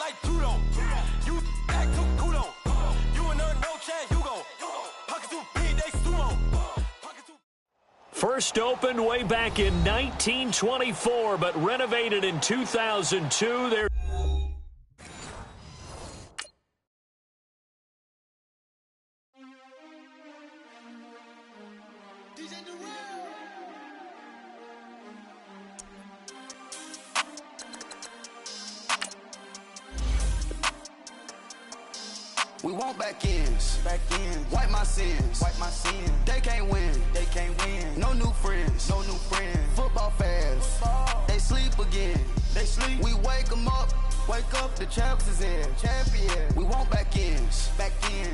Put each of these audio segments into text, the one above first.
like judo. You back to kudo. You and her no chance, you go. Pocket too big, they sumo. First opened way back in 1924, but renovated in 2002. There. We want back ends, wipe my sins, They can't win, No new friends, Football fast, They sleep again, We wake them up, the champs is in, champion. We want back ends,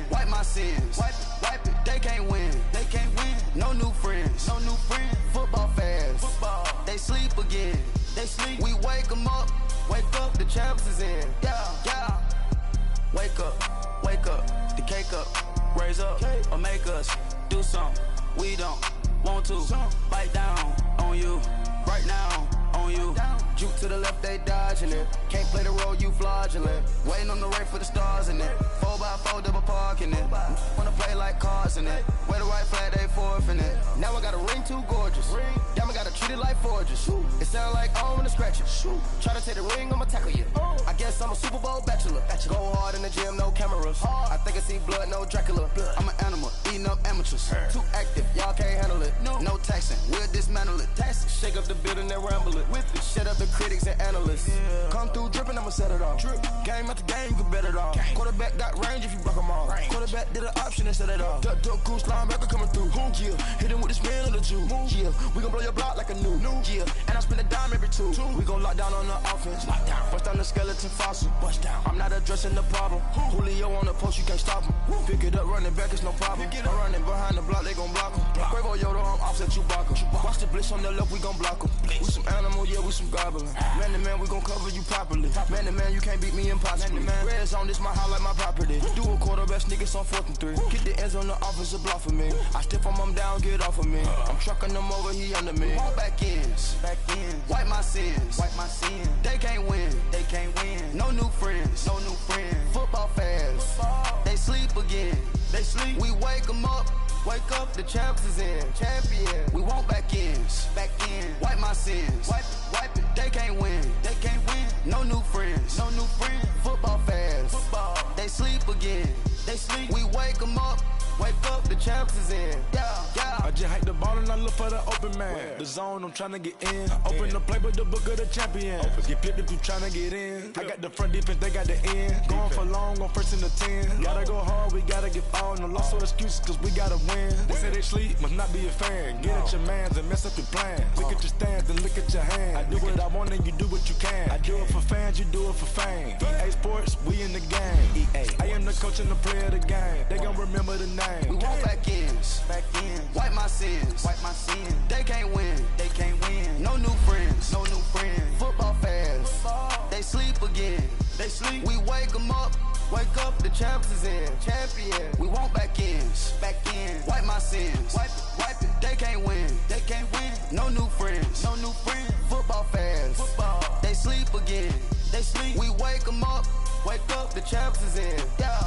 wipe my sins, wipe it. They can't win, No new friends, Football fast, They sleep again, We wake them up, the champs is in, yeah. Wake up, the cake up, raise up, or make us do something we don't want to. Bite down on you, right now on you. Juke to the left, they dodging it. Can't play the role, you fraudulent. Waiting on the race for the stars in it. 4x4 double parking it. Wanna play like cars in it. Wear the white flag, they forfeiting it. Now I got a ring too gorgeous. Diamond gotta treat it like forges. It sound like I wanna scratch it. Try to take the ring, I'ma tackle you. I guess I'm a Super Bowl bachelor. Go hard in the gym, no cameras. I think I see blood, no Dracula. I'm an animal, eating up amateurs. Too active, y'all can't handle it. No taxing, we'll dismantle it. Shake up the building and ramble it. Shut up the critics and analysts. Come through dripping, I'ma set it off. Game after game, you can bet it off. Quarterback got range if you block them all. Quarterback did an option and set it off. Duck, goose, linebacker coming through. Yeah, hit him with the spin of the Jew. Yeah, we gon' blow your block like a new. Yeah, and I spin a dime every two. We gon' lock down on the offense. Bust down the skeleton fossil. I'm not addressing the problem. Julio on the post, you can't stop him. Pick it up, running back, it's no problem. I'm running behind the block, they gon' block him. Quavo Yoda, I'm offset Chewbacca. Watch the blitz on the left, we gon' block him. We some animal, yeah, we some goblin. Man to man, we gon' cover you properly. Man to man, you can't beat me impossibly. Red zone, this my highlight, my property. Do a quarterback, niggas on 4th and 3. Get the ends on the offensive block for me. I stiff him down, get off of me. I'm trucking them over, he under me. Want back ends, wipe my sins, They can't win, No new friends, Football fast, They sleep again, We wake them up, the champs is in, champion. We want back ends, wipe my sins, wipe it. They can't win, No new friends, Football fast, They sleep again, We wake them up, the champs is in, yeah. I just hike the ball and I look for the open man. The zone, I'm tryna get in. Open the playbook, the book of the champion. Get flipped if you tryna get in. I got the front defense, they got the end. Going for long, on 1st and the 10. Gotta go hard, we gotta get all. No loss or excuses, cause we gotta win. They say they sleep, must not be a fan. Get at your mans and mess up your plan. Look at your stands and look at your hands. I do what I want and you do what you can. I do it for fans, you do it for fame. EA Sports, we in the game. I am the coach and the player of the game. They gon' remember the name. We want back ends, wipe my sins, They can't win, No new friends, Football fast, They sleep again, We wake them up, the champs is in, champion. We want back ends, wipe my sins, wipe it. They can't win, No new friends, Football fast, They sleep again, We wake them up, the champs is in, yeah.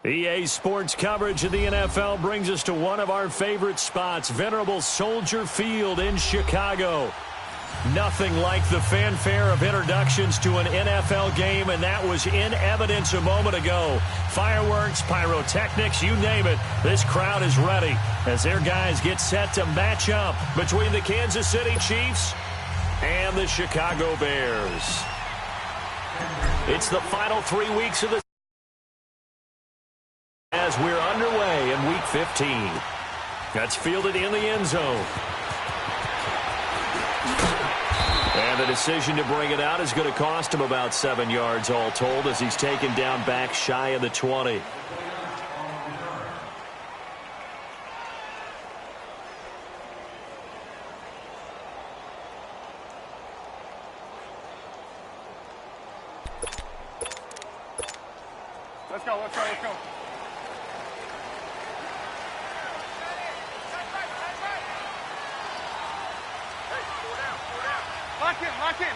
EA Sports coverage of the NFL brings us to one of our favorite spots, venerable Soldier Field in Chicago. Nothing like the fanfare of introductions to an NFL game, and that was in evidence a moment ago. Fireworks, pyrotechnics, you name it. This crowd is ready as their guys get set to match up between the Kansas City Chiefs and the Chicago Bears. It's the final 3 weeks of the as we're underway in Week 15. That's fielded in the end zone. And the decision to bring it out is going to cost him about 7 yards all told as he's taken down back shy of the 20. Let's go, let's go, let's go. Lock in, lock in.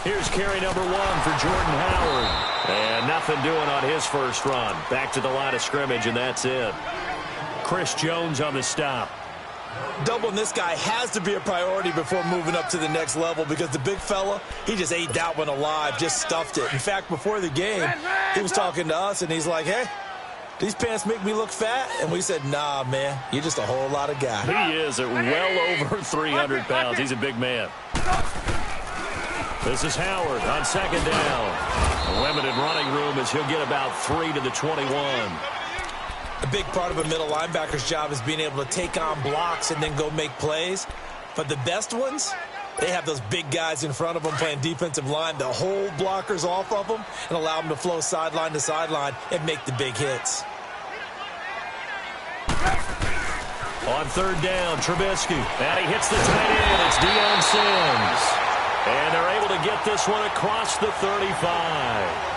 Here's carry number 1 for Jordan Howard. And nothing doing on his first run. Back to the line of scrimmage, and that's it. Chris Jones on the stop. Doubling this guy has to be a priority before moving up to the next level because the big fella, he just ate that one alive, just stuffed it. In fact, before the game, he was talking to us, and he's like, hey, these pants make me look fat? And we said, nah, man, you're just a whole lot of guy. He is at well over 300 pounds. He's a big man. This is Howard on second down. A limited running room as he'll get about 3 to the 21. A big part of a middle linebacker's job is being able to take on blocks and then go make plays. But the best ones, they have those big guys in front of them playing defensive line to hold blockers off of them and allow them to flow sideline to sideline and make the big hits. On third down, Trubisky. And he hits the tight end. It's Deion Sims. And they're able to get this one across the 35.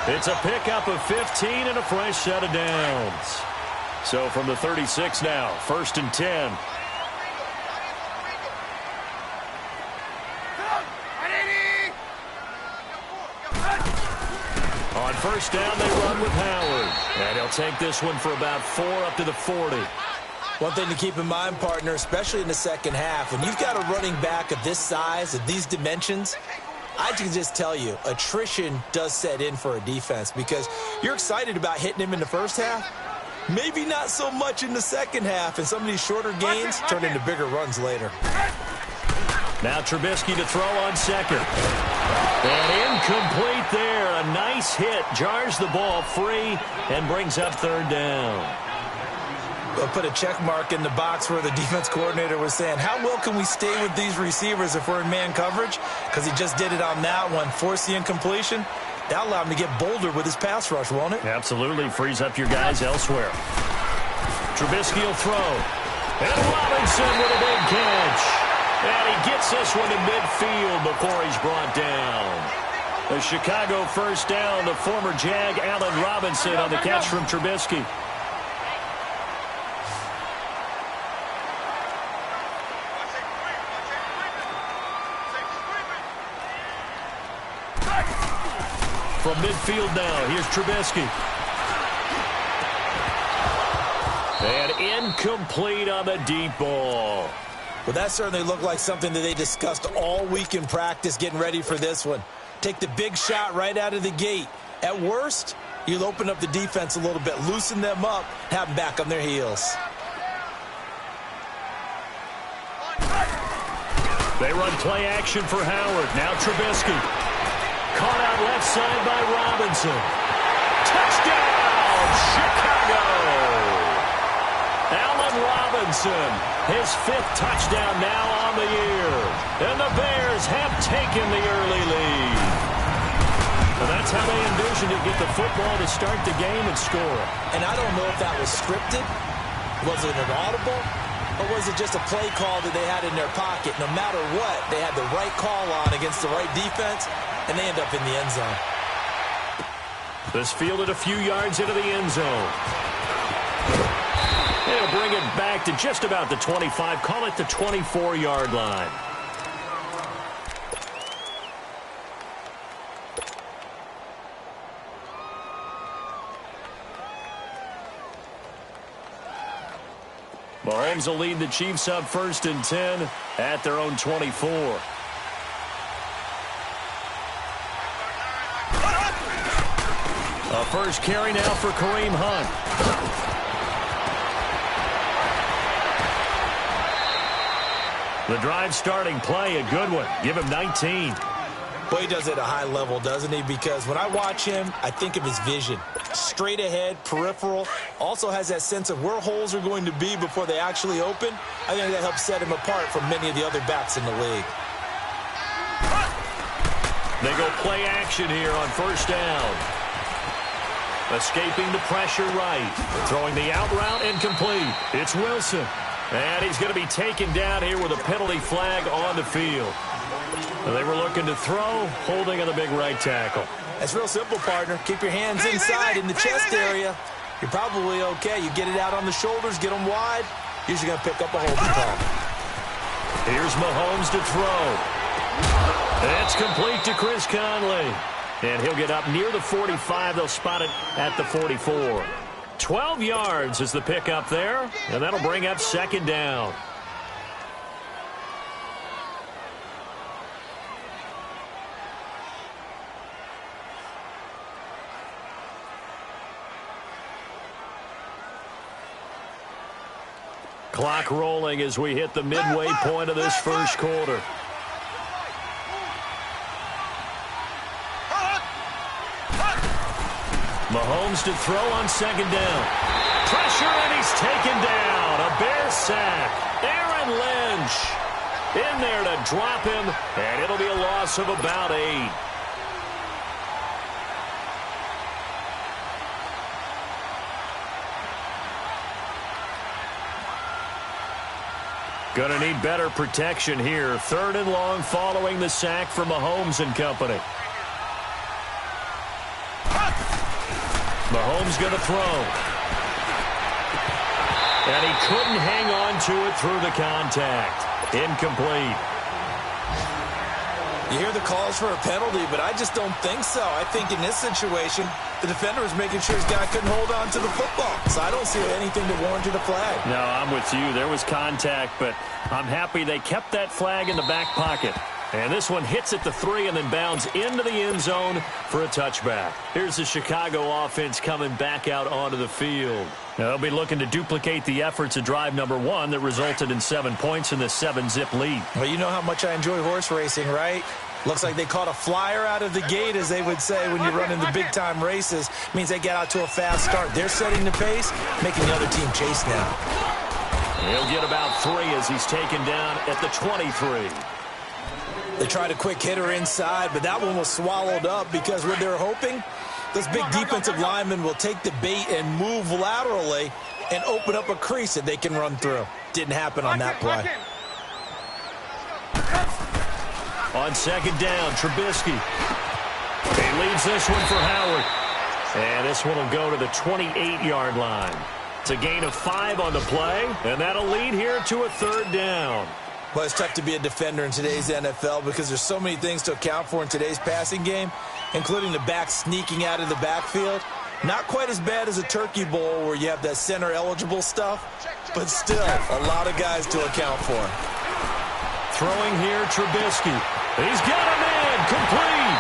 It's a pickup of 15 and a fresh set of downs. So from the 36 now, 1st and 10. On first down, they run with Howard. And he'll take this one for about 4 up to the 40. One thing to keep in mind, partner, especially in the second half, when you've got a running back of this size, of these dimensions, I can just tell you, attrition does set in for a defense because you're excited about hitting him in the first half. Maybe not so much in the second half, and some of these shorter gains turn into bigger runs later. Now Trubisky to throw on second. And incomplete there. A nice hit. Jars the ball free and brings up third down. We'll put a check mark in the box where the defense coordinator was saying, how well can we stay with these receivers if we're in man coverage? Because he just did it on that one. Force the incompletion. That'll allow him to get bolder with his pass rush, won't it? Absolutely. Frees up your guys elsewhere. Trubisky will throw. And Robinson with a big catch. And he gets this one to midfield before he's brought down. The Chicago first down, the former Jag Allen Robinson on the catch from Trubisky. From midfield now, here's Trubisky. And incomplete on the deep ball. Well, that certainly looked like something that they discussed all week in practice getting ready for this one. Take the big shot right out of the gate. At worst, you'll open up the defense a little bit, loosen them up, have them back on their heels. They run play action for Howard. Now Trubisky. Caught out left side by Robinson. Touchdown, Chicago! Allen Robinson, his 5th touchdown now on the year. And the Bears have taken the early lead. Well, that's how they envisioned it, get the football to start the game and score. And I don't know if that was scripted. Was it an audible? Or was it just a play call that they had in their pocket? No matter what, they had the right call on against the right defense, and they end up in the end zone. This fielded a few yards into the end zone. They'll bring it back to just about the 25. Call it the 24-yard line. Mahomes will lead the Chiefs up 1st and 10 at their own 24. A first carry now for Kareem Hunt. The drive starting play, a good one. Give him 19. Boy, he does it at a high level, doesn't he? Because when I watch him, I think of his vision. Straight ahead, peripheral. Also has that sense of where holes are going to be before they actually open. I think that helps set him apart from many of the other backs in the league. They go play action here on first down. Escaping the pressure right. Throwing the out route incomplete. It's Wilson. And he's going to be taken down here with a penalty flag on the field. They were looking to throw, holding on the big right tackle. That's real simple, partner. Keep your hands inside in the chest area. You're probably okay. You get it out on the shoulders, get them wide. Usually going to pick up a holding call. Here's Mahomes to throw. It's complete to Chris Conley. And he'll get up near the 45. They'll spot it at the 44. 12 yards is the pickup there, and that'll bring up second down. Clock rolling as we hit the midway point of this first quarter. Mahomes to throw on second down. Pressure, and he's taken down. A Bear sack. Aaron Lynch in there to drop him, and it'll be a loss of about 8. Going to need better protection here. 3rd and long following the sack from Mahomes and company. Mahomes going to throw. And he couldn't hang on to it through the contact. Incomplete. You hear the calls for a penalty, but I just don't think so. I think in this situation, the defender was making sure his guy couldn't hold on to the football. So I don't see anything to warrant a flag. No, I'm with you. There was contact, but I'm happy they kept that flag in the back pocket. And this one hits at the 3 and then bounds into the end zone for a touchback. Here's the Chicago offense coming back out onto the field. Now, they'll be looking to duplicate the efforts of drive number 1 that resulted in 7 points in this 7-zip lead. Well, you know how much I enjoy horse racing, right? Looks like they caught a flyer out of the gate, as they would say when you're running the big-time races. Means they get out to a fast start. They're setting the pace, making the other team chase now. He'll get about 3 as he's taken down at the 23. They tried a quick hitter inside, but that one was swallowed up because what they're hoping, those big defensive linemen will take the bait and move laterally and open up a crease that they can run through. Didn't happen on that play. On second down, Trubisky. He leaves this one for Howard. And this one will go to the 28-yard line. It's a gain of 5 on the play, and that'll lead here to a 3rd down. Well, it's tough to be a defender in today's NFL because there's so many things to account for in today's passing game, including the back sneaking out of the backfield. Not quite as bad as a turkey bowl where you have that center-eligible stuff, but still a lot of guys to account for. Throwing here, Trubisky. He's got him in, complete.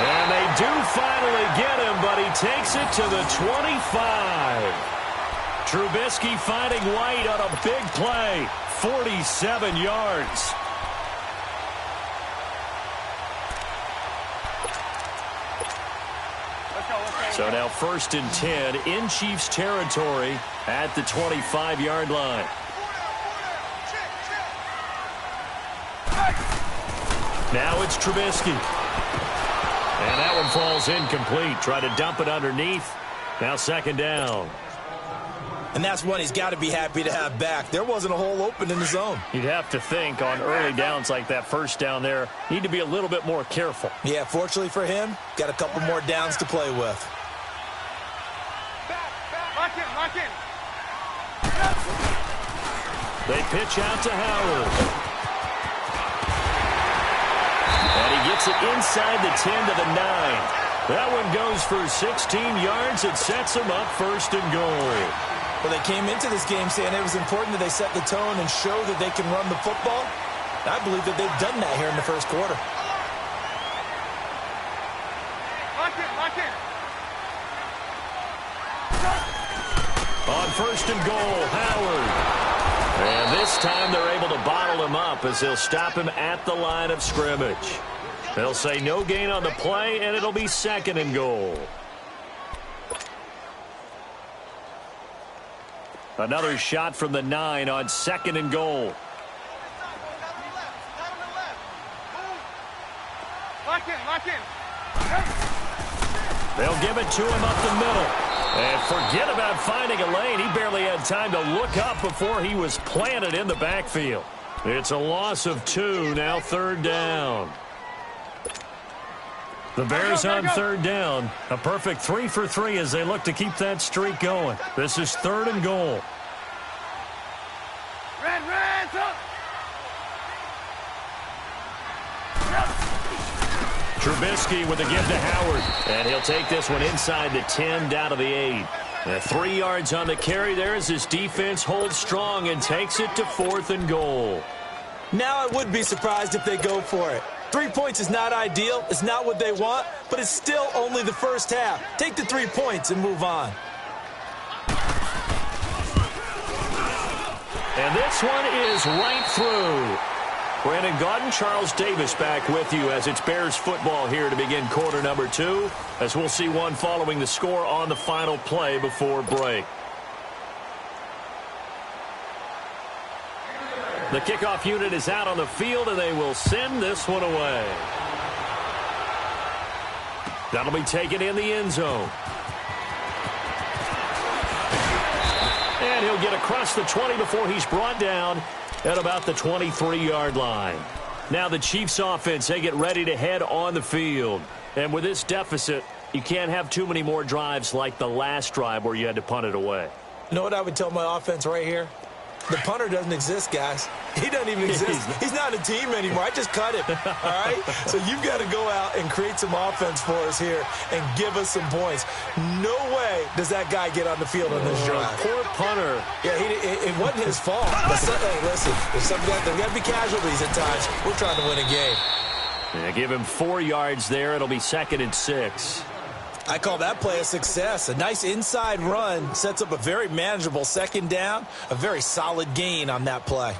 And they do finally get him, but he takes it to the 25. Trubisky finding White on a big play. 47 yards. So now 1st and 10 in Chiefs territory at the 25-yard line. Now it's Trubisky. And that one falls incomplete. Try to dump it underneath. Now 2nd down. And that's one he's got to be happy to have back. There wasn't a hole open in the zone. You'd have to think on early downs like that, 1st down there, need to be a little bit more careful. Yeah, fortunately for him, got a couple more downs to play with. Lock in. They pitch out to Howard. And he gets it inside the 10 to the 9. That one goes for 16 yards. It sets him up 1st and goal. Well, they came into this game saying it was important that they set the tone and show that they can run the football. I believe that they've done that here in the first quarter. Lock in. On 1st and goal, Howard. And this time they're able to bottle him up as they'll stop him at the line of scrimmage. They'll say no gain on the play, and it'll be 2nd and goal. Another shot from the 9 on 2nd and goal. Lock in. They'll give it to him up the middle. And forget about finding a lane. He barely had time to look up before he was planted in the backfield. It's a loss of 2, now 3rd down. The Bears on 3rd down. A perfect 3 for 3 as they look to keep that streak going. This is 3rd and goal. Red, up. Trubisky with a give to Howard. And he'll take this one inside the 10, down to the 8. 3 yards on the carry there as his defense holds strong and takes it to 4th and goal. Now I would be surprised if they go for it. 3 points is not ideal. It's not what they want, but it's still only the first half. Take the 3 points and move on. And this one is right through. Brandon Gaudin, Charles Davis back with you as it's Bears football here to begin quarter number 2, as we'll see one following the score on the final play before break. The kickoff unit is out on the field, and they will send this one away. That'll be taken in the end zone. And he'll get across the 20 before he's brought down at about the 23-yard line. Now the Chiefs offense, they get ready to head on the field. And with this deficit, you can't have too many more drives like the last drive where you had to punt it away. You know what I would tell my offense right here? The punter doesn't exist, guys. He doesn't even exist. He's not a team anymore. I just cut him, all right? So you've got to go out and create some offense for us here and give us some points. No way does that guy get on the field on this drive. Poor punter. Yeah, it wasn't his fault. But hey, listen, there's got to be casualties at times. We're trying to win a game. Yeah, give him 4 yards there. It'll be 2nd and 6. I call that play a success. A nice inside run sets up a very manageable 2nd down. A very solid gain on that play.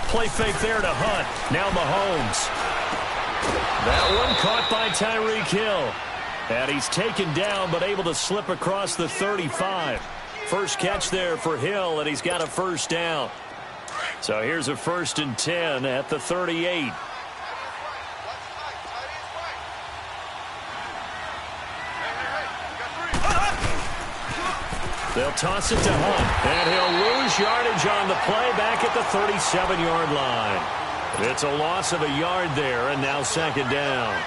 Play fake there to Hunt. Now Mahomes. That one caught by Tyreek Hill. And he's taken down but able to slip across the 35. First catch there for Hill, and he's got a 1st down. So here's a 1st and 10 at the 38. They'll toss it to Hunt, and he'll lose yardage on the play back at the 37-yard line. It's a loss of a yard there, and now 2nd down.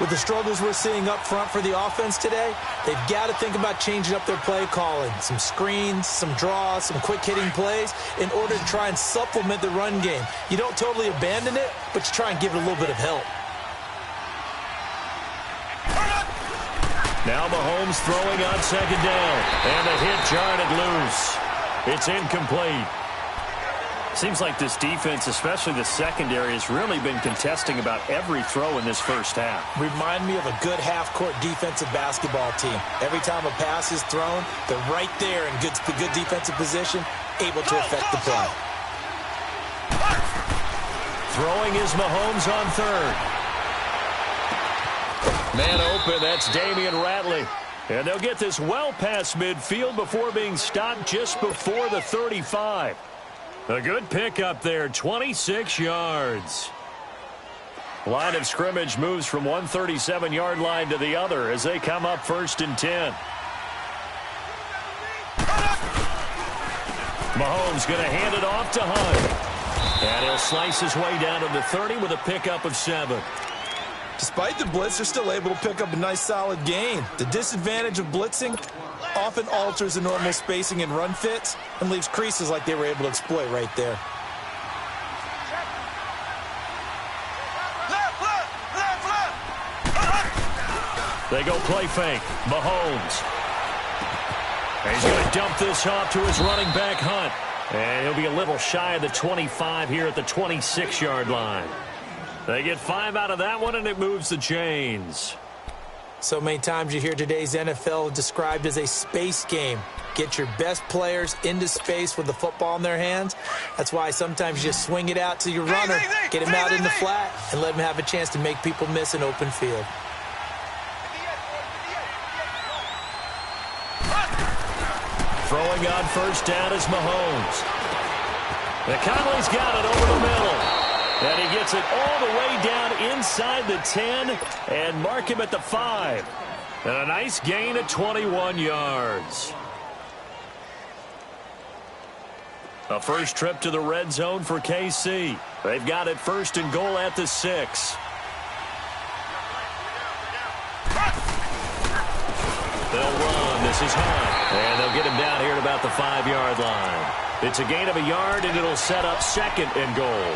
With the struggles we're seeing up front for the offense today, they've got to think about changing up their play calling. Some screens, some draws, some quick-hitting plays in order to try and supplement the run game. You don't totally abandon it, but you try and give it a little bit of help. Now Mahomes throwing on 2nd down, and the hit jarred loose. It's incomplete. Seems like this defense, especially the secondary, has really been contesting about every throw in this first half. Remind me of a good half-court defensive basketball team. Every time a pass is thrown, they're right there in good defensive position, able to affect the play. Throwing is Mahomes on 3rd. Man open, that's Damian Ratley. And they'll get this well past midfield before being stopped just before the 35. A good pickup there, 26 yards. Line of scrimmage moves from one 37-yard line to the other as they come up 1st and 10. Mahomes going to hand it off to Hunt. And he'll slice his way down to the 30 with a pickup of 7. Despite the blitz, they're still able to pick up a nice solid gain. The disadvantage of blitzing often alters the normal spacing and run fits and leaves creases like they were able to exploit right there. They go play fake. Mahomes. And he's going to dump this off to his running back, Hunt. And he'll be a little shy of the 25 here at the 26-yard line. They get 5 out of that one, and it moves the chains. So many times you hear today's NFL described as a space game. Get your best players into space with the football in their hands. That's why sometimes you just swing it out to your runner, get him out in the flat, and let him have a chance to make people miss an open field. Throwing on first down is Mahomes. McConnelly's got it over the middle. And he gets it all the way down inside the 10 and mark him at the 5. And a nice gain of 21 yards. A first trip to the red zone for KC. They've got it first and goal at the 6. They'll run. This is Hunt. And they'll get him down here at about the 5-yard line. It's a gain of a yard, and it'll set up second and goal.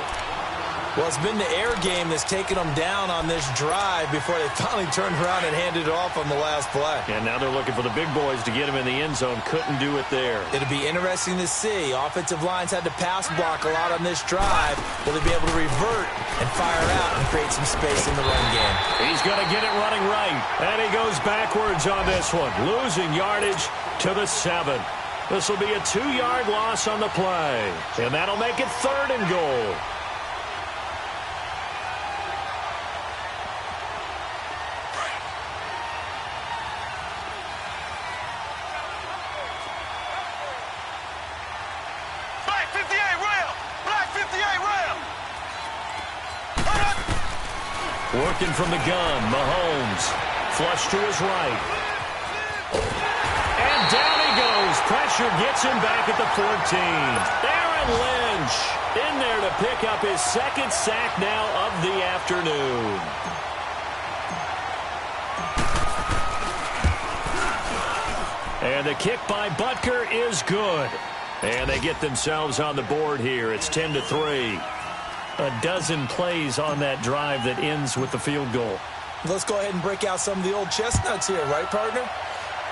Well, it's been the air game that's taken them down on this drive before they finally turned around and handed it off on the last play. And now they're looking for the big boys to get him in the end zone. Couldn't do it there. It'll be interesting to see. Offensive lines had to pass block a lot on this drive. Will they be able to revert and fire out and create some space in the run game? He's going to get it running right. And he goes backwards on this one, losing yardage to the 7. This will be a 2-yard loss on the play. And that'll make it third and goal. Working from the gun, Mahomes. Flush to his right. And down he goes. Pressure gets him back at the 14. Aaron Lynch in there to pick up his second sack now of the afternoon. And the kick by Butker is good. And they get themselves on the board here. It's 10-3. A dozen plays on that drive that ends with the field goal. Let's go ahead and break out some of the old chestnuts here, right, partner?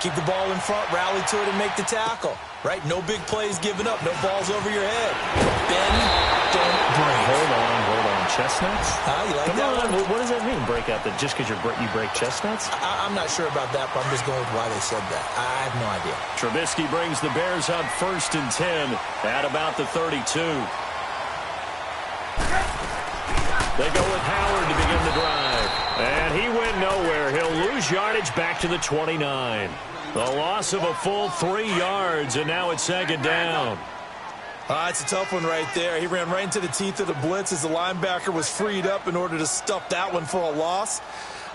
Keep the ball in front, rally to it, and make the tackle, right? No big plays given up, no balls over your head. Bend, don't break. Hold on. Chestnuts? You like Come that on. one? What does that mean, break out? That just because you break chestnuts? I'm not sure about that, but I'm just going with why they said that. I have no idea. Trubisky brings the Bears up first and 10 at about the 32. They go with Howard to begin the drive. And he went nowhere. He'll lose yardage back to the 29. The loss of a full 3 yards, and now it's second down. It's a tough one right there. He ran right into the teeth of the blitz as the linebacker was freed up in order to stuff that one for a loss.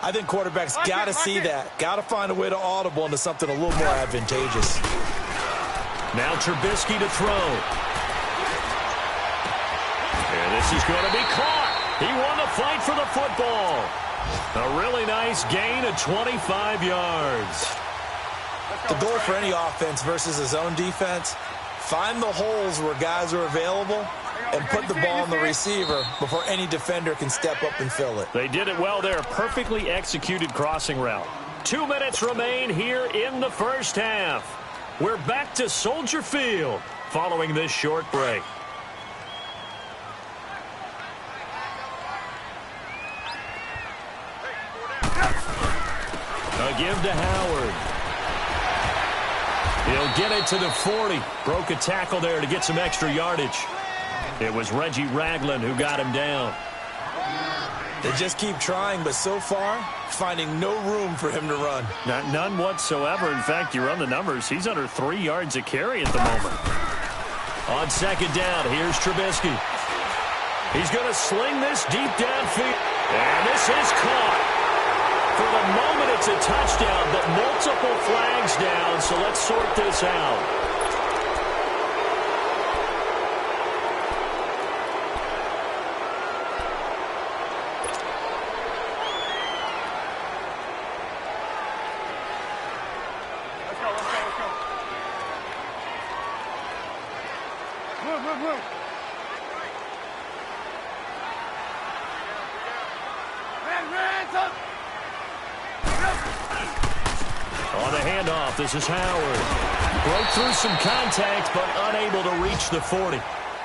I think quarterbacks got to see that. Got to find a way to audible into something a little more advantageous. Now Trubisky to throw. And this is going to be caught. He won the fight for the football. A really nice gain of 25 yards. The goal for any offense versus his own defense, find the holes where guys are available and put the ball on the receiver before any defender can step up and fill it. They did it well there. Perfectly executed crossing route. 2 minutes remain here in the first half. We're back to Soldier Field following this short break. A give to Howard. He'll get it to the 40. Broke a tackle there to get some extra yardage. It was Reggie Ragland who got him down. They just keep trying, but so far, finding no room for him to run. None whatsoever. In fact, you run the numbers. He's under 3 yards a carry at the moment. On second down, here's Trubisky. He's going to sling this deep downfield. And this is caught. For the moment, it's a touchdown, but multiple flags down, so let's sort this out. On the handoff, this is Howard. Broke through some contact, but unable to reach the 40.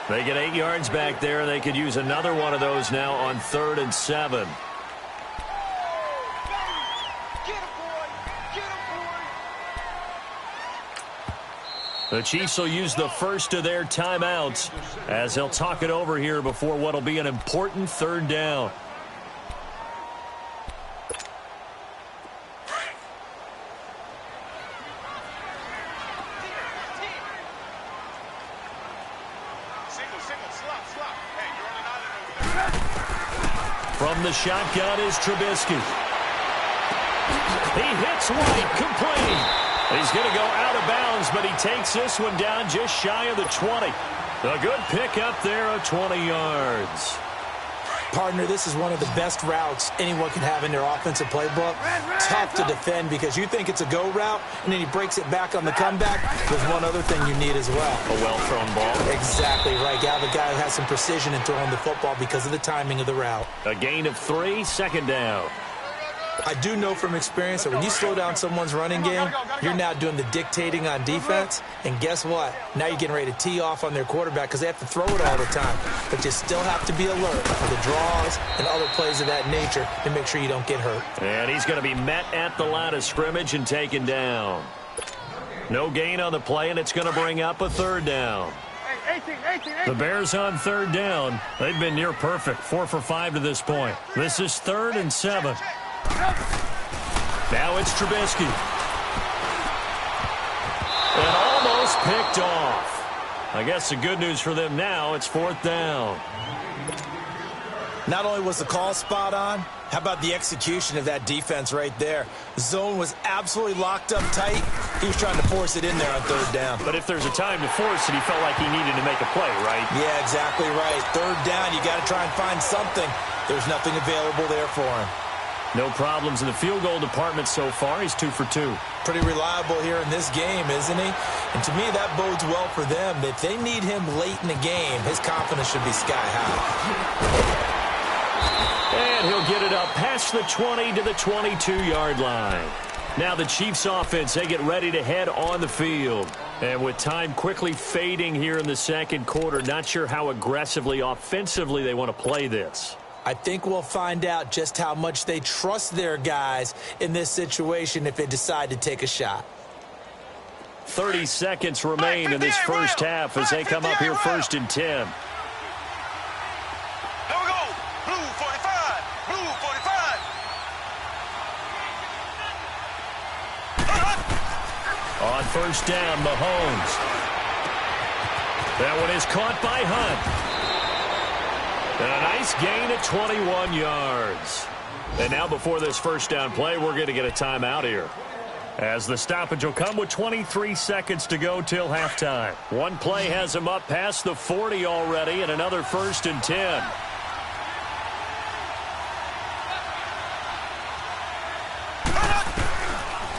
They get 8 yards back there, and they could use another one of those now on 3rd and 7. The Chiefs will use the first of their timeouts as they'll talk it over here before what will be an important third down. From the shotgun is Trubisky. He hits White, complete. He's going to go out of bounds, but he takes this one down just shy of the 20. A good pick up there of 20 yards. Partner, this is one of the best routes anyone can have in their offensive playbook. Tough to defend because you think it's a go route, and then he breaks it back on the comeback. There's one other thing you need as well. A well-thrown ball. Exactly right. You have a guy who has some precision in throwing the football because of the timing of the route. A gain of 3, second down. I do know from experience that when you slow down someone's running game, you're now doing the dictating on defense. And guess what? Now you're getting ready to tee off on their quarterback because they have to throw it all the time. But you still have to be alert for the draws and other plays of that nature to make sure you don't get hurt. And he's going to be met at the line of scrimmage and taken down. No gain on the play, and it's going to bring up a third down. 18. The Bears on third down. They've been near perfect, 4 for 5 to this point. This is 3rd and 7. Now it's Trubisky. And almost picked off. I guess the good news for them now, it's 4th down. Not only was the call spot on, how about the execution of that defense right there? The zone was absolutely locked up tight. He was trying to force it in there on 3rd down. But if there's a time to force it, he felt like he needed to make a play, right? Yeah, exactly right. 3rd down, you got to try and find something. There's nothing available there for him. No problems in the field goal department so far. He's 2 for 2. Pretty reliable here in this game, isn't he? And to me, that bodes well for them. If they need him late in the game, his confidence should be sky high. And he'll get it up past the 20 to the 22-yard line. Now the Chiefs offense, they get ready to head on the field. And with time quickly fading here in the second quarter, not sure how aggressively, offensively they want to play this. I think we'll find out just how much they trust their guys in this situation if they decide to take a shot. 30 seconds remain in this first half as they come up here 1st and 10. Here we go. Blue 45. Blue 45. On 1st down, Mahomes. That one is caught by Hunt. And a nice gain at 21 yards. And now before this first down play, we're going to get a timeout here, as the stoppage will come with 23 seconds to go till halftime. One play has him up past the 40 already, and another 1st and 10.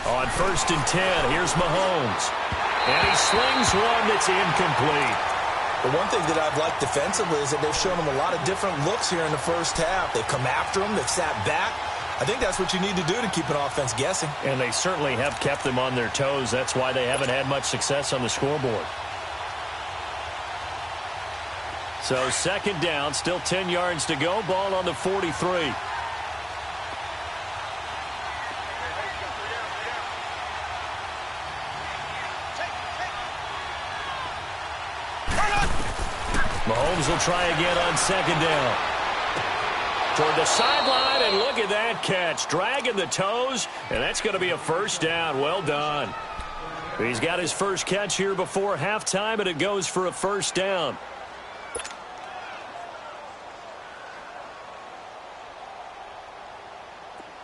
On 1st and 10, here's Mahomes. And he slings one that's incomplete. The one thing that I've liked defensively is that they've shown them a lot of different looks here in the first half. They've come after them. They've sat back. I think that's what you need to do to keep an offense guessing. And they certainly have kept them on their toes. That's why they haven't had much success on the scoreboard. So 2nd down, still 10 yards to go. Ball on the 43. Mahomes will try again on 2nd down. Toward the sideline, and look at that catch. Dragging the toes, and that's going to be a 1st down. Well done. He's got his first catch here before halftime, and it goes for a 1st down.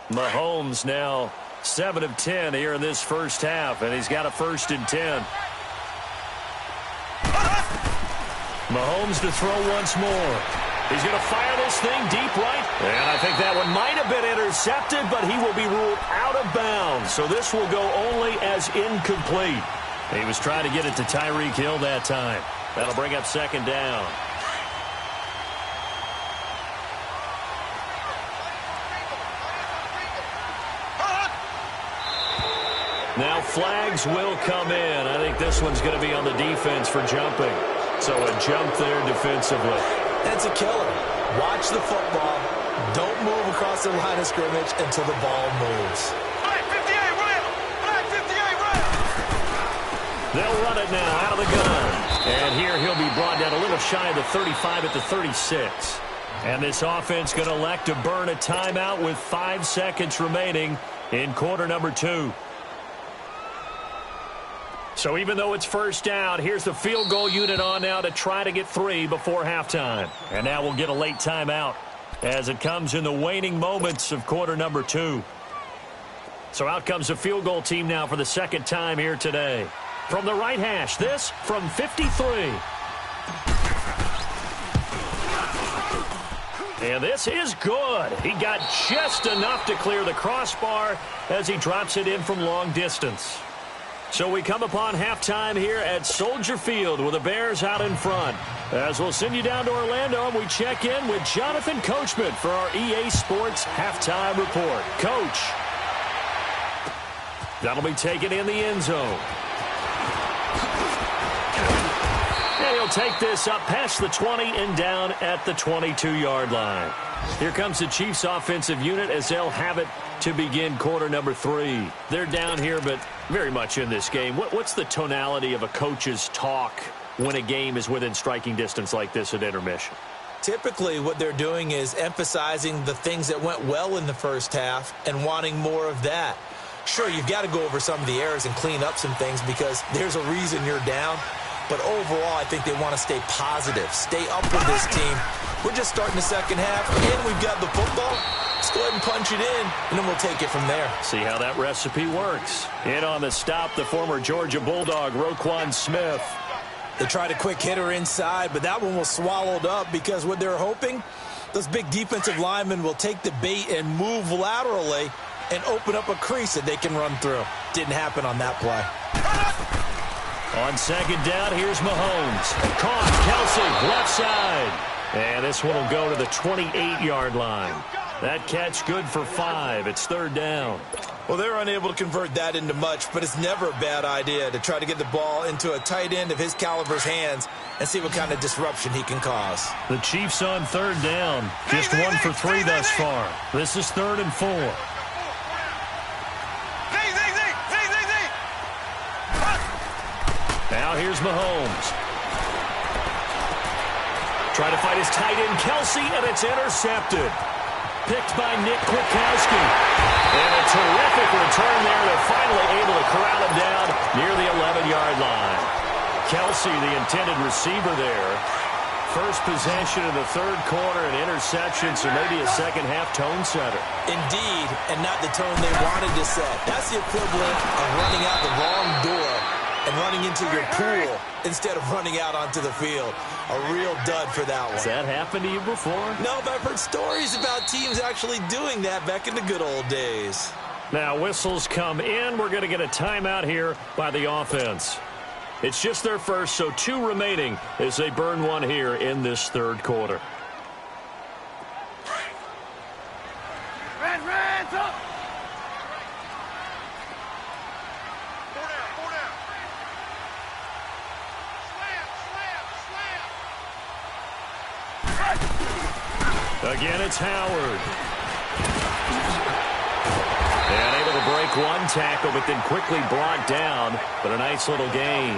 Mahomes now 7 of 10 here in this first half, and he's got a 1st and 10. Mahomes to throw once more. He's going to fire this thing deep right. And I think that one might have been intercepted, but he will be ruled out of bounds. So this will go only as incomplete. He was trying to get it to Tyreek Hill that time. That'll bring up 2nd down. Now flags will come in. I think this one's going to be on the defense for jumping. So a jump there defensively. That's a killer. Watch the football. Don't move across the line of scrimmage until the ball moves. Black 58 round. Black 58 round. They'll run it now out of the gun. And here he'll be brought down a little shy of the 35 at the 36. And this offense going to elect to burn a timeout with 5 seconds remaining in quarter number 2. So even though it's first down, here's the field goal unit on now to try to get 3 before halftime. And now we'll get a late timeout as it comes in the waning moments of quarter number 2. So out comes the field goal team now for the second time here today. From the right hash, this from 53. And this is good. He got just enough to clear the crossbar as he drops it in from long distance. So we come upon halftime here at Soldier Field with the Bears out in front. As we'll send you down to Orlando and we check in with Jonathan Coachman for our EA Sports Halftime Report. Coach. That'll be taken in the end zone. And he'll take this up past the 20 and down at the 22-yard line. Here comes the Chiefs offensive unit as they'll have it to begin quarter number 3. They're down here, but very much in this game. What's the tonality of a coach's talk when a game is within striking distance like this at intermission? Typically, what they're doing is emphasizing the things that went well in the first half and wanting more of that. Sure, you've got to go over some of the errors and clean up some things because there's a reason you're down. But overall, I think they want to stay positive, stay up with this team. We're just starting the second half, and we've got the football. Let's go ahead and punch it in, and then we'll take it from there. See how that recipe works. In on the stop, the former Georgia Bulldog, Roquan Smith. They tried a quick hitter inside, but that one was swallowed up because what they're hoping, those big defensive linemen will take the bait and move laterally and open up a crease that they can run through. Didn't happen on that play. On second down, here's Mahomes. Caught, Kelsey, left side. And this one will go to the 28-yard line. That catch good for 5. It's third down. Well, they're unable to convert that into much, but it's never a bad idea to try to get the ball into a tight end of his caliber's hands and see what kind of disruption he can cause. The Chiefs on third down. Just 1 for 3 thus far. This is 3rd and 4. Now here's Mahomes. Try to fight his tight end, Kelsey, and it's intercepted. Picked by Nick Kwiatkowski. And a terrific return there to finally able to corral him down near the 11-yard line. Kelsey, the intended receiver there. First possession of the third quarter, an interception, so maybe a second-half tone setter. Indeed, and not the tone they wanted to set. That's the equivalent of running out the wrong door and running into your pool instead of running out onto the field. A real dud for that one. Has that happened to you before? No, but I've heard stories about teams actually doing that back in the good old days. Now whistles come in. We're going to get a timeout here by the offense. It's just their first, so 2 remaining as they burn one here in this third quarter. Red, up! Again, it's Howard. And able to break one tackle, but then quickly brought down. But a nice little gain.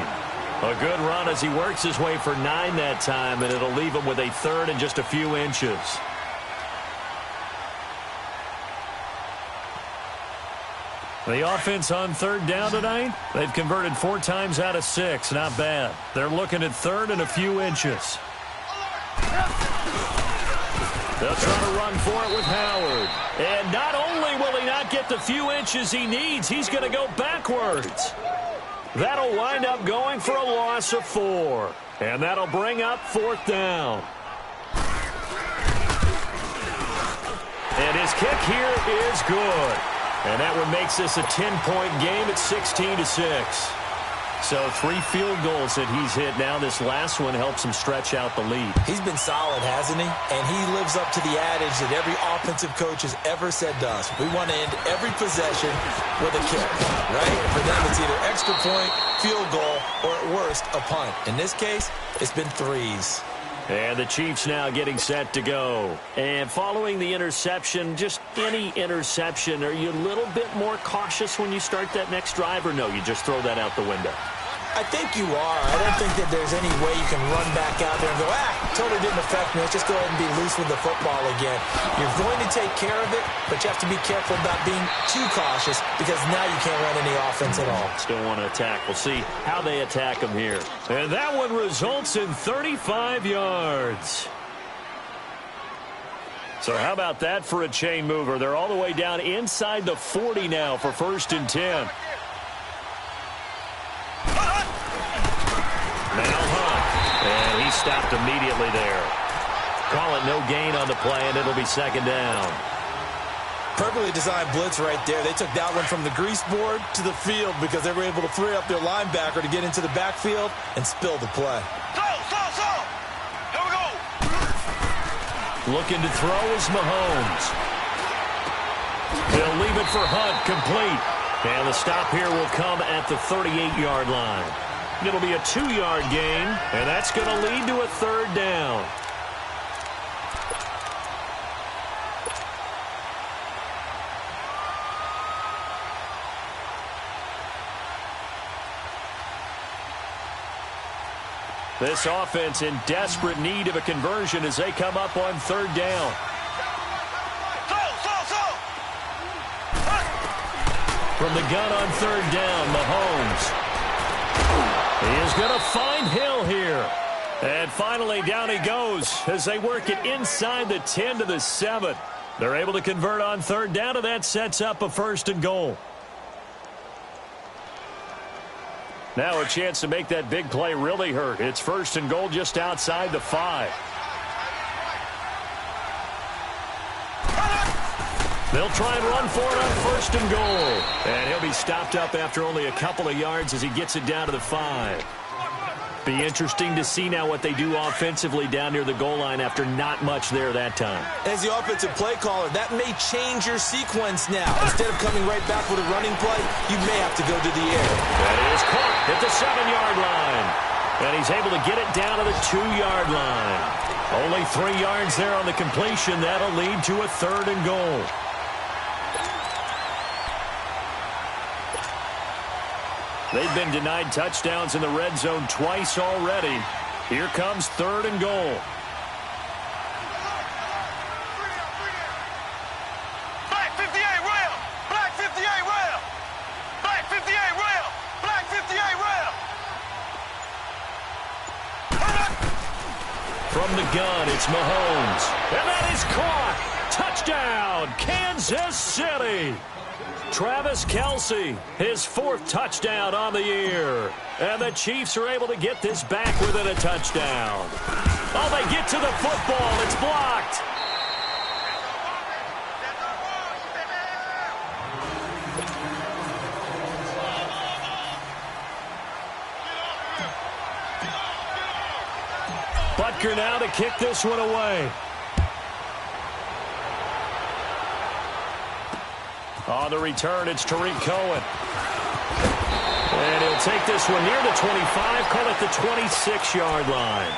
A good run as he works his way for 9 that time, and it'll leave him with a 3rd and just a few inches. The offense on third down tonight, they've converted 4 times out of 6. Not bad. They're looking at 3rd and a few inches. They'll try to run for it with Howard. And not only will he not get the few inches he needs, he's going to go backwards. That'll wind up going for a loss of 4. And that'll bring up 4th down. And his kick here is good. And that one makes this a 10-point game at 16-6. So 3 field goals that he's hit now. This last one helps him stretch out the lead. He's been solid, hasn't he? And he lives up to the adage that every offensive coach has ever said to us. We want to end every possession with a kick, right? For them, it's either extra point, field goal, or at worst, a punt. In this case, it's been 3s. And the Chiefs now getting set to go. And following the interception, just any interception, are you a little bit more cautious when you start that next drive, or no, you just throw that out the window? I think you are. I don't think that there's any way you can run back out there and go, totally didn't affect me. Let's just go ahead and be loose with the football again. You're going to take care of it, but you have to be careful about being too cautious because now you can't run any offense at all. Still want to attack. We'll see how they attack them here. And that one results in 35 yards. So how about that for a chain mover? They're all the way down inside the 40 now for 1st and 10. Now Hunt, and he stopped immediately there. Call it no gain on the play, and it'll be 2nd down. Perfectly designed blitz right there. They took that one from the grease board to the field because they were able to free up their linebacker to get into the backfield and spill the play. Here we go. Looking to throw is Mahomes. He'll leave it for Hunt, complete. And the stop here will come at the 38-yard line. It'll be a 2-yard gain, and that's going to lead to a 3rd down. This offense in desperate need of a conversion as they come up on 3rd down. From the gun on 3rd down, Mahomes. He is going to find Hill here. And finally, down he goes as they work it inside the 10 to the 7. They're able to convert on 3rd down, and that sets up a 1st and goal. Now a chance to make that big play really hurt. It's 1st and goal just outside the 5. They'll try and run for it on 1st and goal. And he'll be stopped up after only a couple of yards as he gets it down to the 5. Be interesting to see now what they do offensively down near the goal line after not much there that time. As the offensive play caller, that may change your sequence now. Instead of coming right back with a running play, you may have to go to the air. That is caught at the 7-yard line. And he's able to get it down to the 2-yard line. Only 3 yards there on the completion. That'll lead to a 3rd and goal. They've been denied touchdowns in the red zone twice already. Here comes 3rd and goal. Black 58 rail. Black 58 rail. Black 58 rail. Black 58 rail. From the gun, it's Mahomes. And that is caught. Touchdown, Kansas City. Travis Kelce, his 4th touchdown on the year. And the Chiefs are able to get this back within a touchdown. Oh, they get to the football. It's blocked. Butker now to kick this one away. On the return, it's Tariq Cohen. And he'll take this one near the 25, call it the 26-yard line.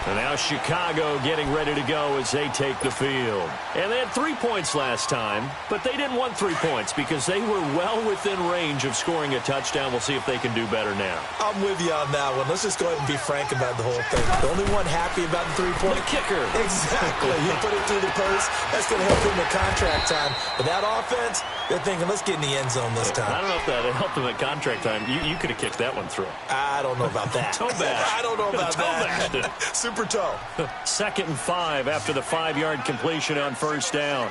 And now Chicago getting ready to go as they take the field. And they had 3 points last time, but they didn't want 3 points because they were well within range of scoring a touchdown. We'll see if they can do better now. I'm with you on that one. Let's just go ahead and be frank about the whole thing. The only one happy about the 3-point. The kicker. Exactly. You put it through the post. That's going to help him in contract time. But that offense, they're thinking, let's get in the end zone this time. I don't know if that helped him at contract time. You could have kicked that one through. I don't know about that. Toe bash. I don't know about that. Super toe. 2nd and 5 after the 5-yard completion on 1st down.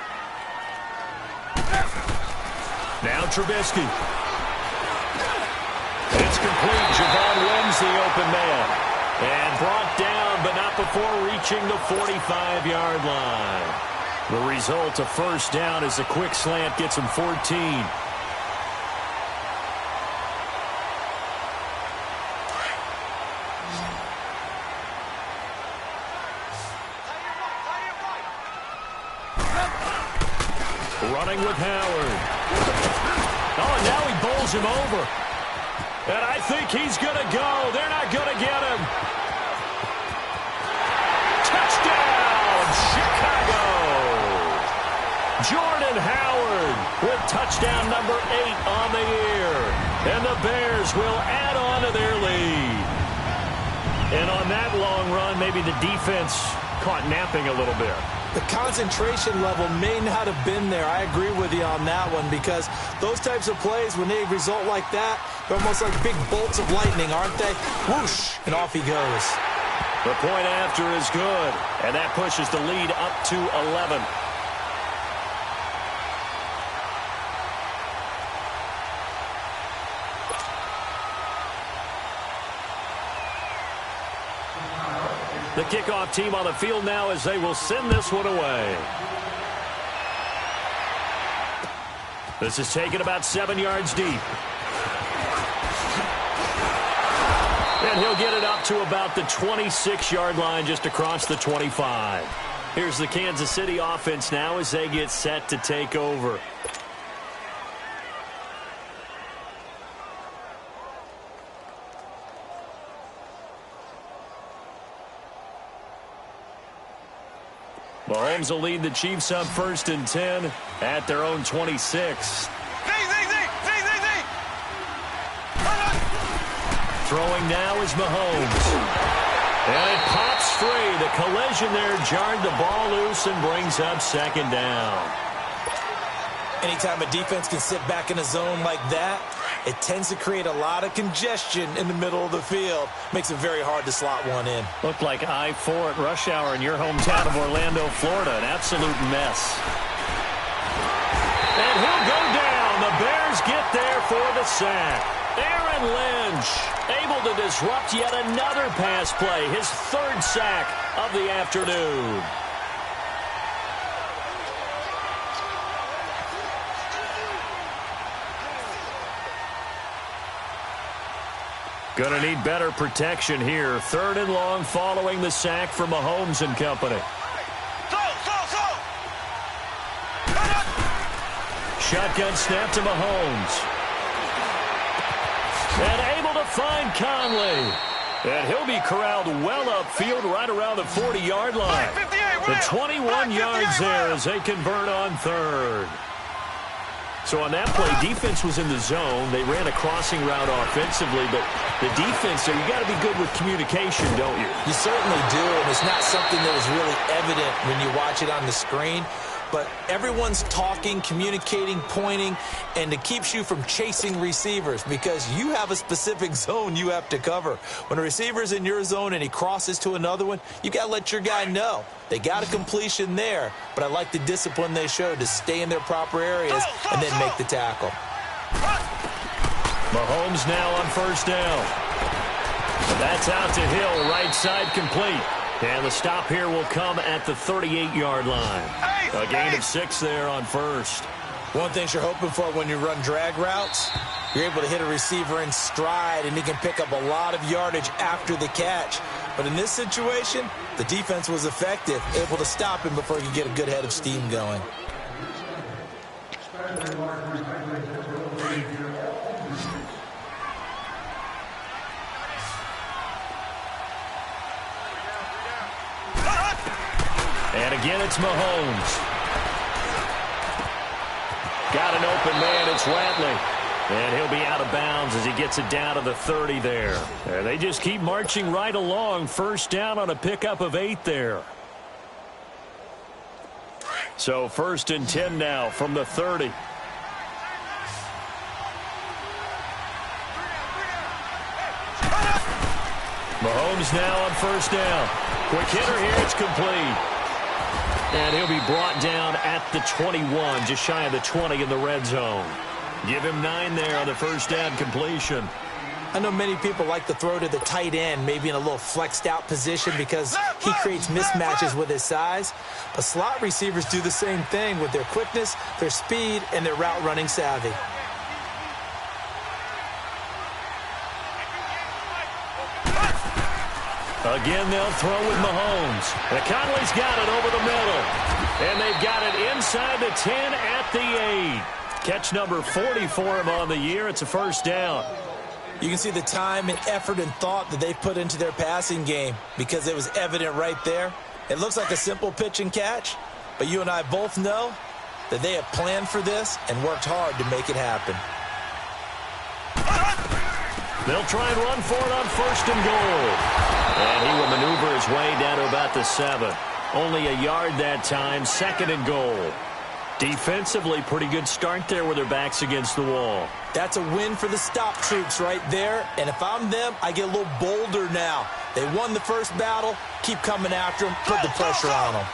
Now Trubisky. It's complete. Javon wins the open man. And brought down, but not before reaching the 45-yard line. The result, a 1st down as a quick slant gets him 14. Running with Howard. Oh, and now he bowls him over. And I think he's going to go. They're not going to get him. Touchdown, Chicago. Jordan Howard with touchdown number 8 on the year. And the Bears will add on to their lead. And on that long run, maybe the defense caught napping a little bit. The concentration level may not have been there. I agree with you on that one, because those types of plays, when they result like that, they're almost like big bolts of lightning, aren't they? Whoosh, and off he goes. The point after is good, and that pushes the lead up to 11. The kickoff team on the field now as they will send this one away. This is taken about 7 yards deep. And he'll get it up to about the 26-yard line, just across the 25. Here's the Kansas City offense now as they get set to take over. Mahomes will lead the Chiefs up 1st and 10 at their own 26. Throwing now is Mahomes. And it pops free. The collision there jarred the ball loose and brings up 2nd down. Anytime a defense can sit back in a zone like that, it tends to create a lot of congestion in the middle of the field. Makes it very hard to slot one in. Looked like I-4 at rush hour in your hometown of Orlando, Florida. An absolute mess. And he'll go down. The Bears get there for the sack. Aaron Lynch able to disrupt yet another pass play. His 3rd sack of the afternoon. Going to need better protection here. 3rd and long following the sack from Mahomes and company. Shotgun snap to Mahomes. And able to find Conley. And he'll be corralled well upfield right around the 40-yard line. The 21 yards there as they convert on 3rd. So on that play, defense was in the zone. They ran a crossing route offensively, but the defense there, you got to be good with communication, don't you? You certainly do, and it's not something that is really evident when you watch it on the screen. But everyone's talking, communicating, pointing, and it keeps you from chasing receivers because you have a specific zone you have to cover. When a receiver's in your zone and he crosses to another one, you got to let your guy know. They got a completion there, but I like the discipline they showed to stay in their proper areas and then make the tackle. Mahomes now on 1st down. That's out to Hill, right side complete. And the stop here will come at the 38-yard line. A gain of 6 there on 1st. One thing you're hoping for when you run drag routes, you're able to hit a receiver in stride, and he can pick up a lot of yardage after the catch. But in this situation, the defense was effective, able to stop him before he could get a good head of steam going. And again, it's Mahomes. Got an open man. It's Ratley. And he'll be out of bounds as he gets it down to the 30 there. And they just keep marching right along. 1st down on a pickup of 8 there. So 1st and 10 now from the 30. Mahomes now on 1st down. Quick hitter here. It's complete. And he'll be brought down at the 21, just shy of the 20 in the red zone. Give him 9 there on the 1st down completion. I know many people like to throw to the tight end, maybe in a little flexed out position because he creates mismatches with his size. But slot receivers do the same thing with their quickness, their speed, and their route running savvy. Again, they'll throw with Mahomes. And Conley's got it over the middle. And they've got it inside the 10 at the 8. Catch number 40 for him on the year. It's a 1st down. You can see the time and effort and thought that they put into their passing game because it was evident right there. It looks like a simple pitch and catch, but you and I both know that they have planned for this and worked hard to make it happen. They'll try and run for it on 1st and goal. And he will maneuver his way down to about the 7. Only a yard that time, 2nd and goal. Defensively, pretty good start there with their backs against the wall. That's a win for the stop troops right there. And if I'm them, I get a little bolder now. They won the first battle. Keep coming after them. Put the pressure on them.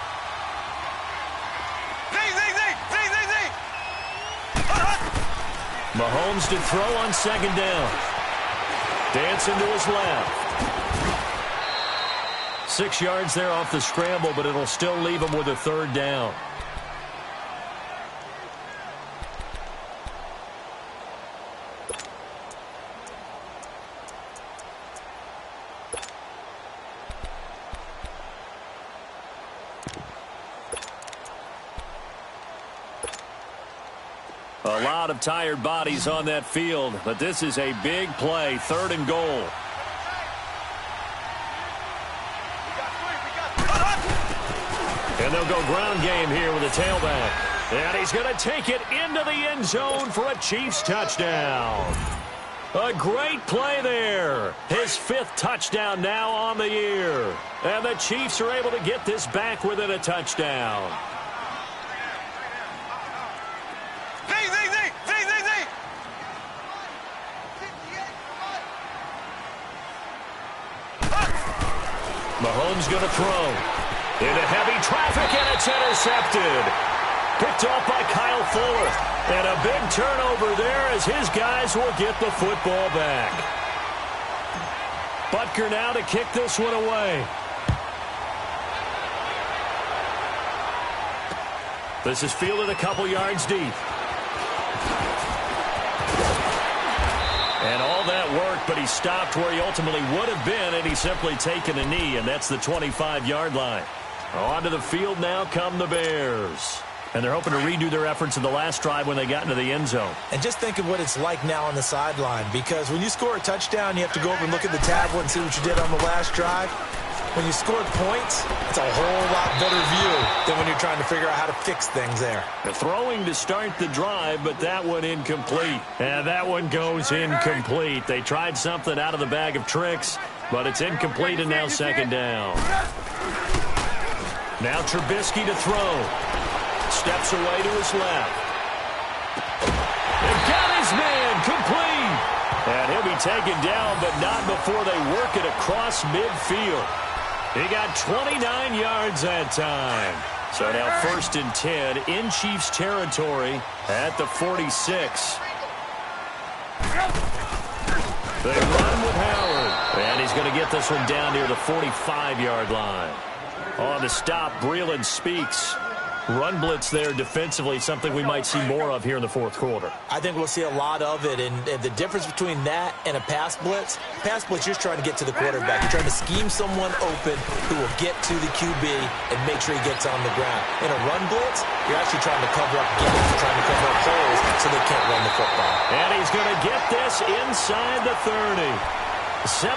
Mahomes to throw on 2nd down. Dancing to his left. 6 yards there off the scramble, but it'll still leave him with a 3rd down. A lot of tired bodies on that field, but this is a big play, 3rd and goal. And they'll go ground game here with a tailback. And he's going to take it into the end zone for a Chiefs touchdown. A great play there. His 5th touchdown now on the year. And the Chiefs are able to get this back within a touchdown. Mahomes going to throw. Into heavy traffic, and it's intercepted. Picked off by Kyle Fuller. And a big turnover there as his guys will get the football back. Butker now to kick this one away. This is fielded a couple yards deep. And all that work, but he stopped where he ultimately would have been, and he's simply taken a knee, and that's the 25-yard line. Onto the field now come the Bears. And they're hoping to redo their efforts in the last drive when they got into the end zone. And just think of what it's like now on the sideline, because when you score a touchdown, you have to go over and look at the tablet and see what you did on the last drive. When you scored points, it's a whole lot better view than when you're trying to figure out how to fix things there. The throwing to start the drive, but that one incomplete. And that one goes incomplete. They tried something out of the bag of tricks, but it's incomplete, and now 2nd down. Now Trubisky to throw. Steps away to his left. And got his man complete. And he'll be taken down, but not before they work it across midfield. He got 29 yards that time. So now 1st and 10 in Chiefs territory at the 46. They run with Howard. And he's going to get this one down near the 45-yard line. On the stop, Breeland Speaks. Run blitz there defensively, something we might see more of here in the 4th quarter. I think we'll see a lot of it, and the difference between that and a pass blitz, you're just trying to get to the quarterback. You're trying to scheme someone open who will get to the QB and make sure he gets on the ground. In a run blitz, you're actually trying to cover up gaps, trying to cover up holes so they can't run the football. And he's going to get this inside the 30. 17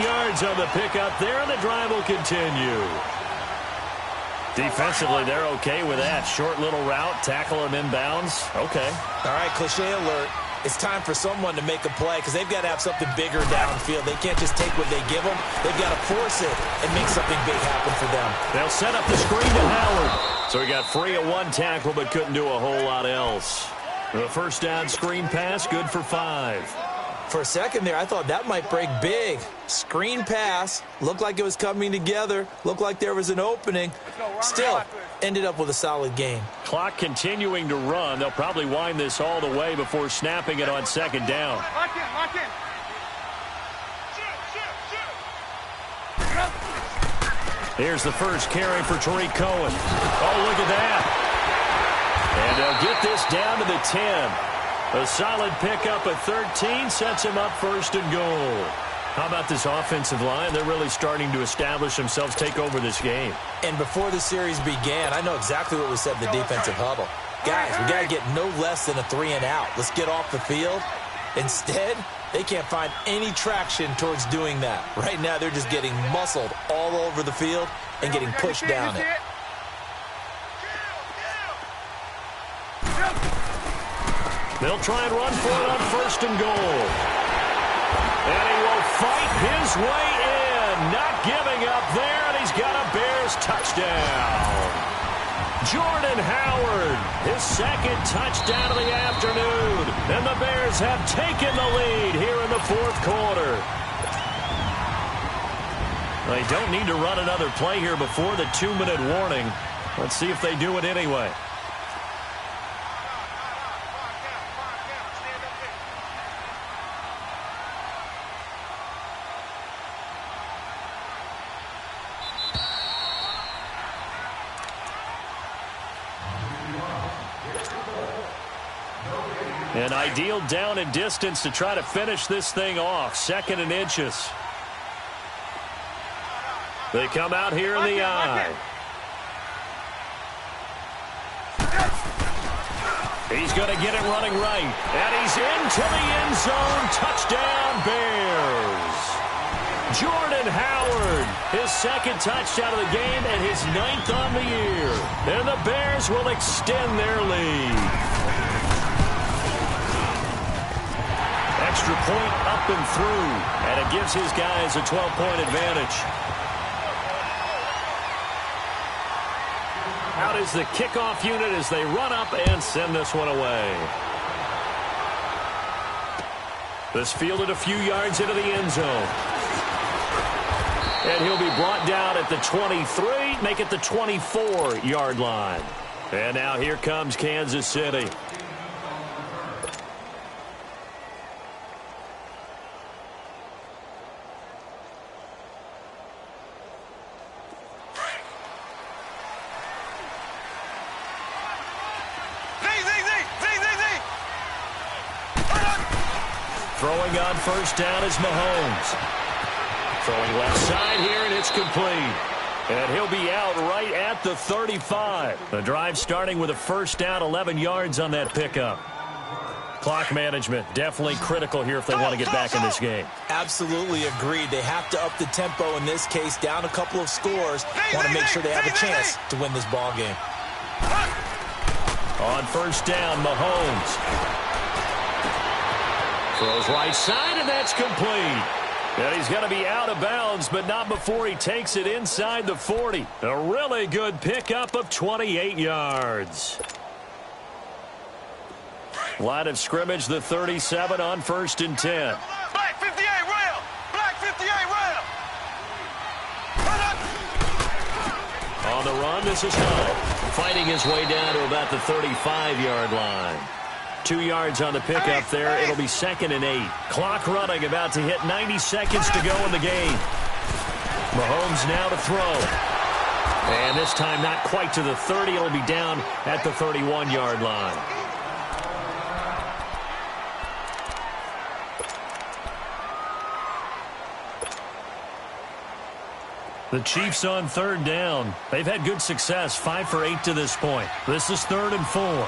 yards on the pickup there, and the drive will continue. Defensively, they're okay with that. Short little route, tackle him inbounds. Okay. All right, cliche alert. It's time for someone to make a play because they've got to have something bigger downfield. They can't just take what they give them. They've got to force it and make something big happen for them. They'll set up the screen to Howard. So he got free of 1 tackle but couldn't do a whole lot else. The 1st down screen pass, good for 5. For a second there, I thought that might break big. Screen pass. Looked like it was coming together. Looked like there was an opening. Still, ended up with a solid game. Clock continuing to run. They'll probably wind this all the way before snapping it on 2nd down. Lock in, lock in. Here's the first carry for Tariq Cohen. Oh, look at that. And they'll get this down to the 10. A solid pickup at 13 sets him up 1st and goal. How about this offensive line? They're really starting to establish themselves, take over this game. And before the series began, I know exactly what we said in the defensive huddle. Guys, we got to get no less than a 3 and out. Let's get off the field. Instead, they can't find any traction towards doing that. Right now, they're just getting muscled all over the field and getting pushed down it. They'll try and run for it on 1st and goal. And he will fight his way in. Not giving up there, and he's got a Bears touchdown. Jordan Howard, his second touchdown of the afternoon. And the Bears have taken the lead here in the fourth quarter. They don't need to run another play here before the 2-minute warning. Let's see if they do it anyway. An ideal down and distance to try to finish this thing off. 2nd and inches. They come out here in the eye. He's going to get it running right. And he's into the end zone. Touchdown, Bears. Jordan Howard, his second touchdown of the game and his 9th on the year. And the Bears will extend their lead. Extra point up and through, and it gives his guys a 12-point advantage. Out is the kickoff unit as they run up and send this one away. This fielded a few yards into the end zone. And he'll be brought down at the 23, make it the 24-yard line. And now here comes Kansas City. Throwing on first down is Mahomes. Throwing left side here, and it's complete. And he'll be out right at the 35. The drive starting with a first down, 11 yards on that pickup. Clock management definitely critical here if they want to get back in this game. Absolutely agreed. They have to up the tempo in this case, down a couple of scores. Want to make sure they have a chance to win this ball game. On first down, Mahomes. Throws right side, and that's complete. And he's going to be out of bounds, but not before he takes it inside the 40. A really good pickup of 28 yards. Line of scrimmage, the 37 on 1st and 10. Black 58 rail! Black 58 rail! On the run, this is Hunt. Fighting his way down to about the 35-yard line. 2 yards on the pickup there. It'll be 2nd and 8. Clock running, about to hit 90 seconds to go in the game. Mahomes now to throw. And this time not quite to the 30. It'll be down at the 31-yard line. The Chiefs on 3rd down. They've had good success, 5 for 8 to this point. This is 3rd and 4.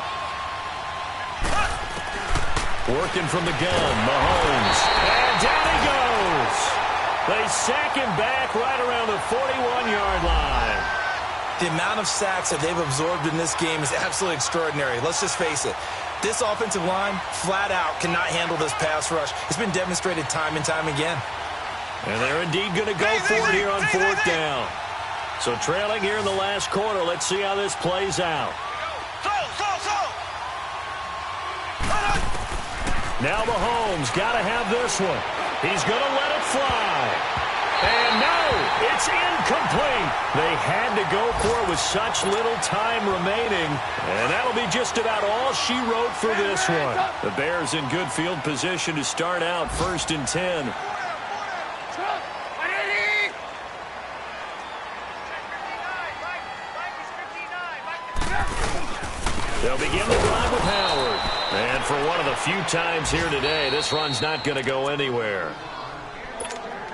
Working from the gun, Mahomes. And down he goes. They sack him back right around the 41-yard line. The amount of sacks that they've absorbed in this game is absolutely extraordinary. Let's just face it. This offensive line, flat out, cannot handle this pass rush. It's been demonstrated time and time again. And they're indeed going to go for it here on 4th down. So trailing here in the last quarter, let's see how this plays out. Now Mahomes got to have this one. He's going to let it fly. And no, it's incomplete. They had to go for it with such little time remaining. And that'll be just about all she wrote for this one. The Bears in good field position to start out 1st and 10. They'll begin the drive with Howard. And for one of the few times here today, this run's not going to go anywhere.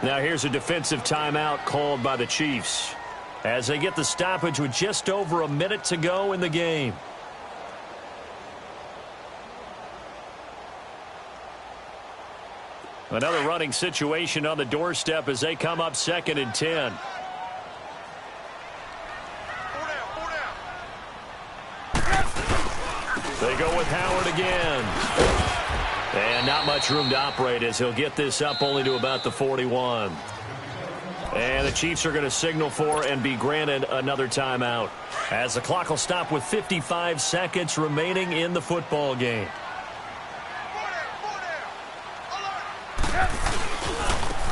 Now here's a defensive timeout called by the Chiefs as they get the stoppage with just over a minute to go in the game. Another running situation on the doorstep as they come up 2nd and 10. They go with Howard again. And not much room to operate as he'll get this up only to about the 41. And the Chiefs are going to signal for and be granted another timeout, as the clock will stop with 55 seconds remaining in the football game.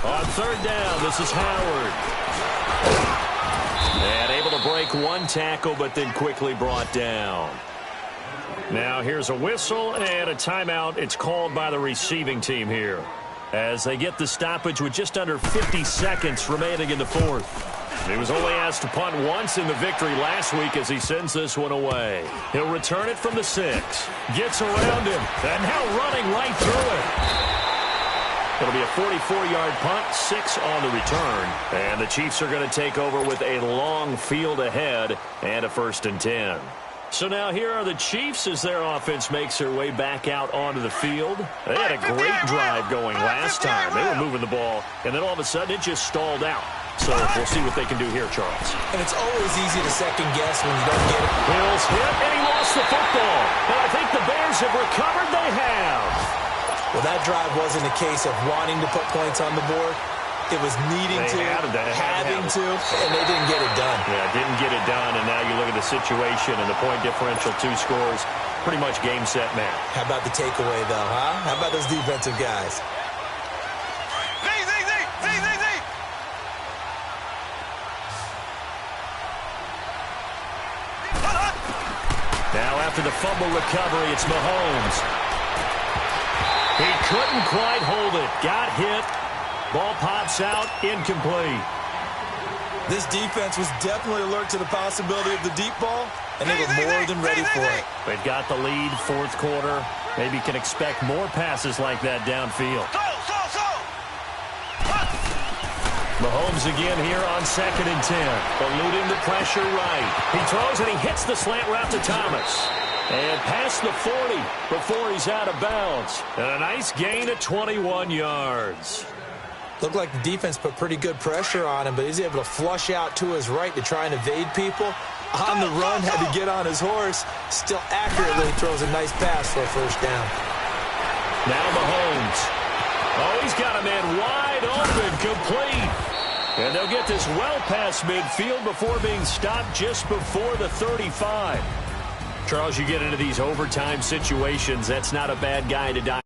On third down, this is Howard. And able to break one tackle, but then quickly brought down. Now here's a whistle and a timeout. It's called by the receiving team here, as they get the stoppage with just under 50 seconds remaining in the fourth. He was only asked to punt once in the victory last week as he sends this one away. He'll return it from the 6. Gets around him, and now running right through it. It'll be a 44-yard punt, 6 on the return. And the Chiefs are going to take over with a long field ahead and a 1st and 10. So now here are the Chiefs as their offense makes their way back out onto the field. They had a great drive going last time. They were moving the ball, and then all of a sudden it just stalled out. So we'll see what they can do here, Charles. And it's always easy to second guess when you don't get it. Hill's hit, and he lost the football. And I think the Bears have recovered. They have. Well, that drive wasn't a case of wanting to put points on the board. It was needing to, having to, and they didn't get it done. Yeah, didn't get it done, and now you look at the situation and the point differential, 2 scores, pretty much game, set, match. How about the takeaway, though, huh? How about those defensive guys? Now after the fumble recovery, it's Mahomes. He couldn't quite hold it. Got hit. Ball pops out, incomplete. This defense was definitely alert to the possibility of the deep ball, and they were more than ready for it. They've got the lead, 4th quarter. Maybe can expect more passes like that downfield. Mahomes again here on 2nd and 10. Eluding the pressure right. He throws and he hits the slant route to Thomas. And past the 40 before he's out of bounds. And a nice gain of 21 yards. Looked like the defense put pretty good pressure on him, but he's able to flush out to his right to try and evade people. On the run, had to get on his horse. Still accurately throws a nice pass for a 1st down. Now Mahomes. Oh, he's got a man wide open, complete. And they'll get this well past midfield before being stopped just before the 35. Charles, you get into these overtime situations, that's not a bad guy to die.